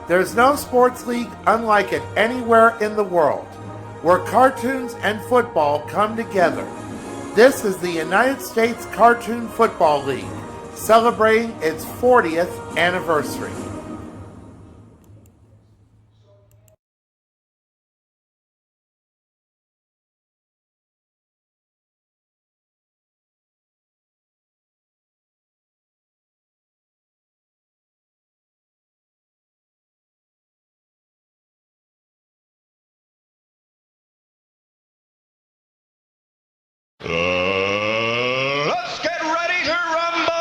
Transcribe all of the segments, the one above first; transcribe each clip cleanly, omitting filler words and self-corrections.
There's no sports league unlike it anywhere in the world, where cartoons and football come together. This is the United States Cartoon Football League, celebrating its 40th anniversary. Let's get ready to rumble!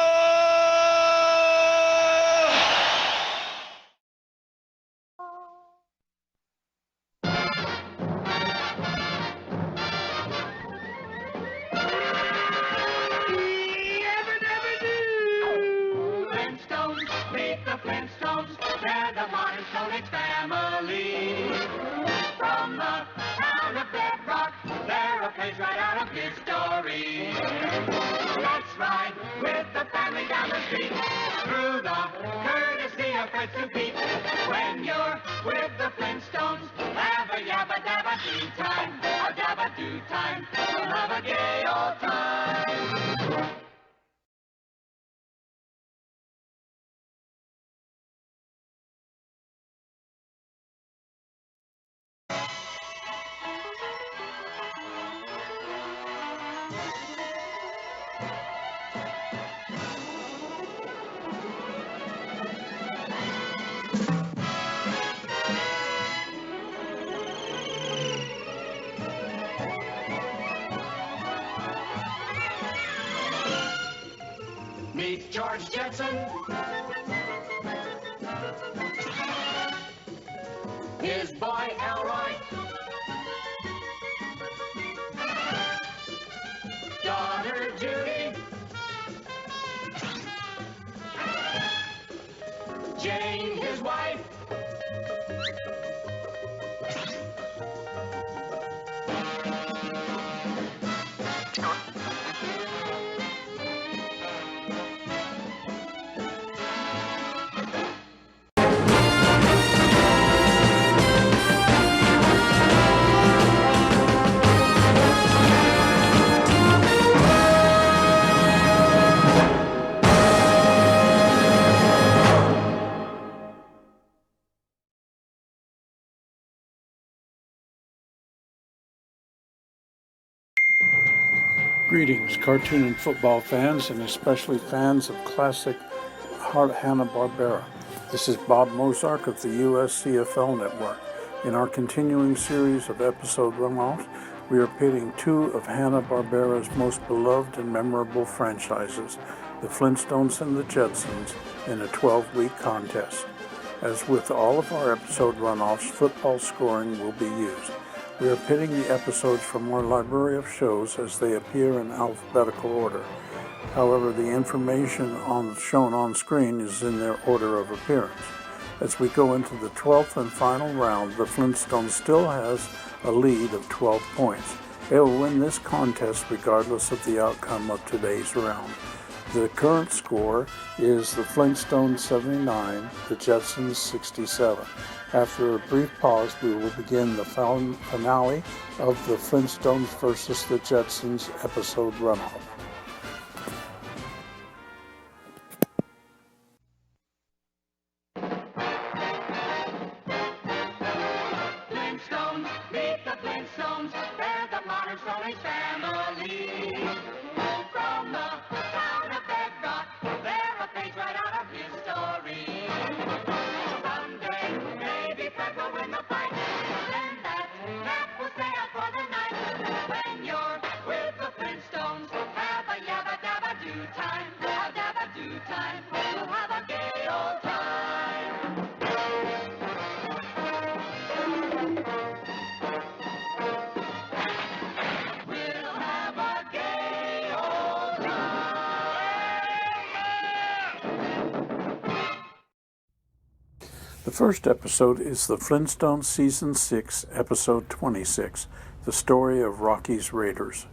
Flintstones, meet the Flintstones. They're the modern Stone Age family. From the town of Bedrock, they're a page right out of history. Let's ride with the family down the street, through the courtesy of friends to beat. When you're with the Flintstones, have a yabba dabba do time, a dabba do time. We'll have a gay old time. Meet George Jetson. His boy Elroy. Daughter Judy. Jane, his wife. Greetings, cartoon and football fans, and especially fans of classic Hanna-Barbera. This is Bob Mozark of the USCFL Network. In our continuing series of episode runoffs, we are pitting two of Hanna-Barbera's most beloved and memorable franchises, the Flintstones and the Jetsons, in a 12-week contest. As with all of our episode runoffs, football scoring will be used. We are pitting the episodes from our library of shows as they appear in alphabetical order. However, the information shown on screen is in their order of appearance. As we go into the 12th and final round, the Flintstones still has a lead of 12 points. They will win this contest regardless of the outcome of today's round. The current score is the Flintstones 79, the Jetsons 67. After a brief pause, we will begin the finale of the Flintstones versus the Jetsons episode runoff. Flintstones, meet the Flintstones. They're the modern Stone Age family. From the town of Bedrock, they're a page right out of history. Someday, maybe Fred will win the fight. Then that Nap will stay out for the night. When you're with the Flintstones, have a yabba dabba do time, a dabba do time. We'll have a gay old time. We'll have a gay old time. The first episode is the Flintstones Season 6, Episode 26, The Story of Rocky's Raiders.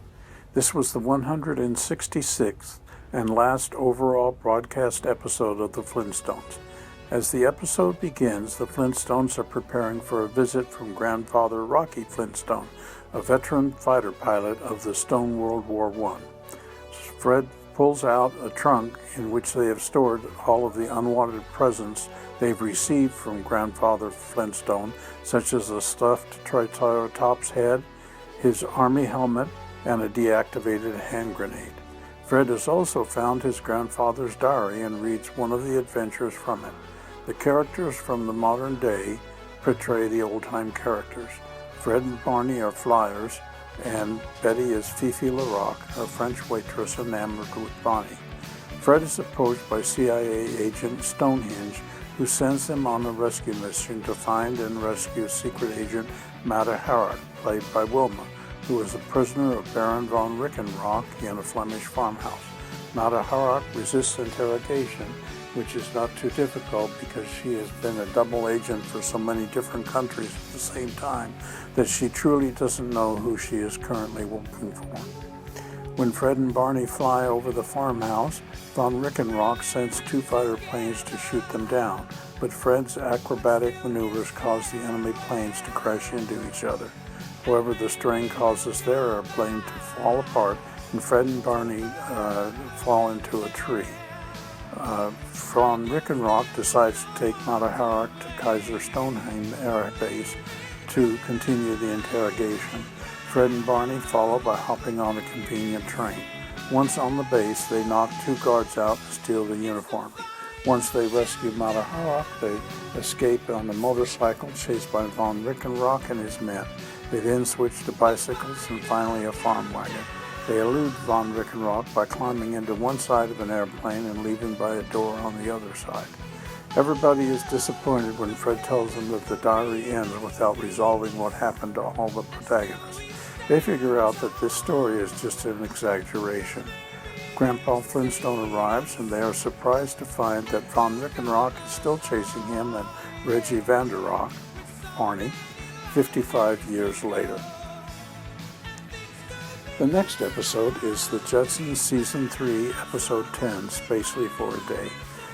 This was the 166th and last overall broadcast episode of the Flintstones. As the episode begins, the Flintstones are preparing for a visit from grandfather Rocky Flintstone, a veteran fighter pilot of the Stone World War I. Fred pulls out a trunk in which they have stored all of the unwanted presents they've received from grandfather Flintstone, such as a stuffed Triceratops head, his army helmet, and a deactivated hand grenade. Fred has also found his grandfather's diary and reads one of the adventures from it. The characters from the modern day portray the old-time characters. Fred and Barney are flyers, and Betty is Fifi LaRock, a French waitress enamored with Bonnie. Fred is approached by CIA agent Stonehenge, who sends him on a rescue mission to find and rescue secret agent Mata Harrod, played by Wilma, who is a prisoner of Baron von Rickenrock in a Flemish farmhouse. Mata Harrod resists interrogation, which is not too difficult because she has been a double agent for so many different countries at the same time that she truly doesn't know who she is currently working for. When Fred and Barney fly over the farmhouse, von Rickenrock sends 2 fighter planes to shoot them down, but Fred's acrobatic maneuvers cause the enemy planes to crash into each other. However, the strain causes their airplane to fall apart, and Fred and Barney fall into a tree. Von Rickenrock decides to take Mata Harrod to Kaiser Stonehenge Air Base to continue the interrogation. Fred and Barney follow by hopping on a convenient train. Once on the base, they knock 2 guards out and steal the uniform. Once they rescue Mata Harrod, they escape on a motorcycle chased by von Rickenrock and his men. They then switch to bicycles and finally a farm wagon. They elude von Rickenrock by climbing into one side of an airplane and leaving by a door on the other side. Everybody is disappointed when Fred tells them that the diary ends without resolving what happened to all the protagonists. They figure out that this story is just an exaggeration. Grandpa Flintstone arrives, and they are surprised to find that von Rickenrock is still chasing him and Reggie Vanderrock, Barney, 55 years later. The next episode is the Jetsons Season 3, Episode 10, Spacely for a Day.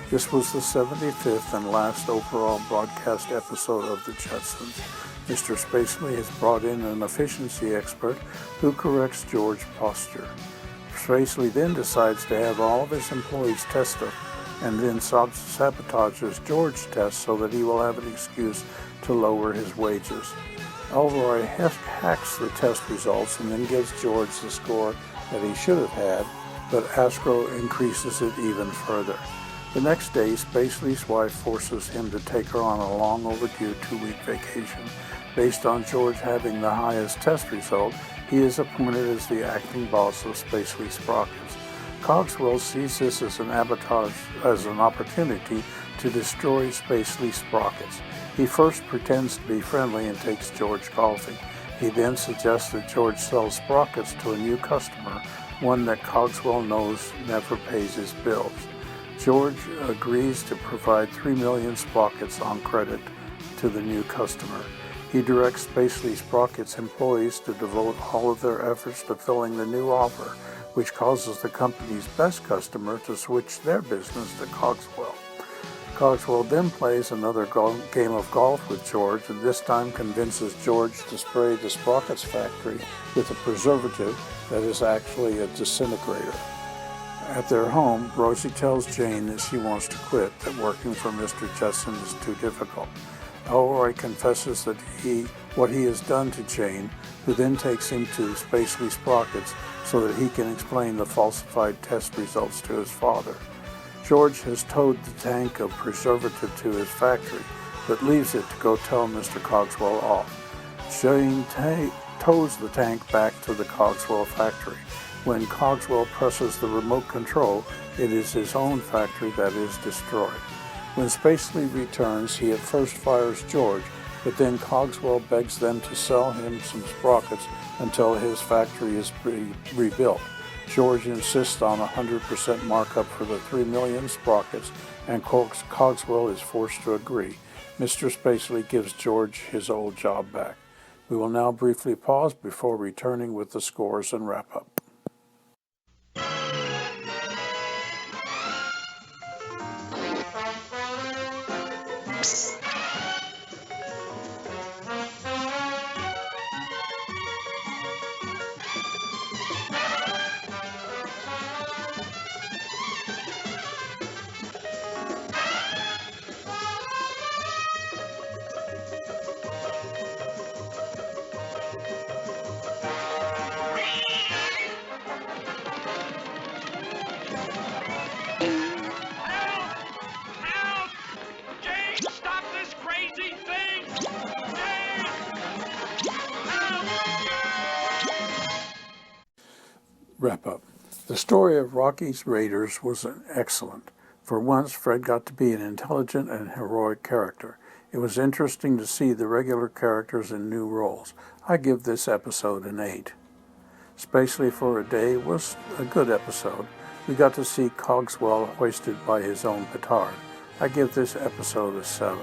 This was the 75th and last overall broadcast episode of the Jetsons. Mr. Spacely has brought in an efficiency expert who corrects George's posture. Spacely then decides to have all of his employees test it, and then sabotages George's test so that he will have an excuse to lower his wages. Elroy hacks the test results and then gives George the score that he should have had, but Astro increases it even further. The next day, Spacely's wife forces him to take her on a long overdue 2-week vacation. Based on George having the highest test result, he is appointed as the acting boss of Spacely Sprockets. Cogswell sees this as an opportunity to destroy Spacely Sprockets. He first pretends to be friendly and takes George golfing. He then suggests that George sells sprockets to a new customer, one that Cogswell knows never pays his bills. George agrees to provide 3 million sprockets on credit to the new customer. He directs Spacely Sprockets employees to devote all of their efforts to filling the new offer, which causes the company's best customer to switch their business to Cogswell. Cogswell then plays another game of golf with George, and this time convinces George to spray the Sprockets factory with a preservative that is actually a disintegrator. At their home, Rosie tells Jane that she wants to quit, that working for Mr. Jetson is too difficult. Elroy confesses that what he has done to Jane, who then takes him to Spacely Sprockets so that he can explain the falsified test results to his father. George has towed the tank of preservative to his factory, but leaves it to go tell Mr. Cogswell off. Jane tows the tank back to the Cogswell factory. When Cogswell presses the remote control, it is his own factory that is destroyed. When Spacely returns, he at first fires George, but then Cogswell begs them to sell him some sprockets until his factory is rebuilt. George insists on a 100% markup for the 3 million sprockets, and Cogswell is forced to agree. Mr. Spacely gives George his old job back. We will now briefly pause before returning with the scores and wrap-up. Wrap-up. The story of Rocky's Raiders was excellent. For once, Fred got to be an intelligent and heroic character. It was interesting to see the regular characters in new roles. I give this episode an 8. Especially for a Day was a good episode. We got to see Cogswell hoisted by his own petard. I give this episode a 7.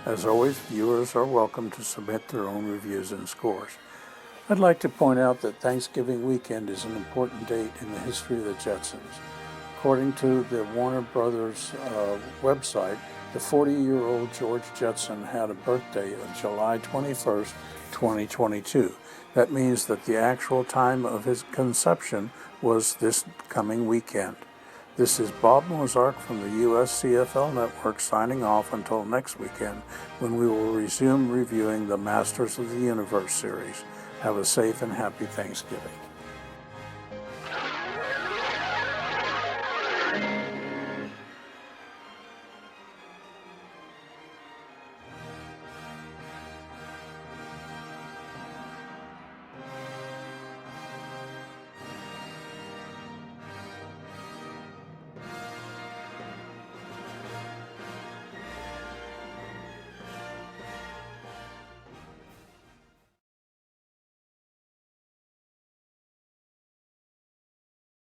As always, viewers are welcome to submit their own reviews and scores. I'd like to point out that Thanksgiving weekend is an important date in the history of the Jetsons. According to the Warner Brothers website, the 40-year-old George Jetson had a birthday on July 21st, 2022. That means that the actual time of his conception was this coming weekend. This is Bob Mozart from the USCFL Network signing off until next weekend, when we will resume reviewing the Masters of the Universe series. Have a safe and happy Thanksgiving.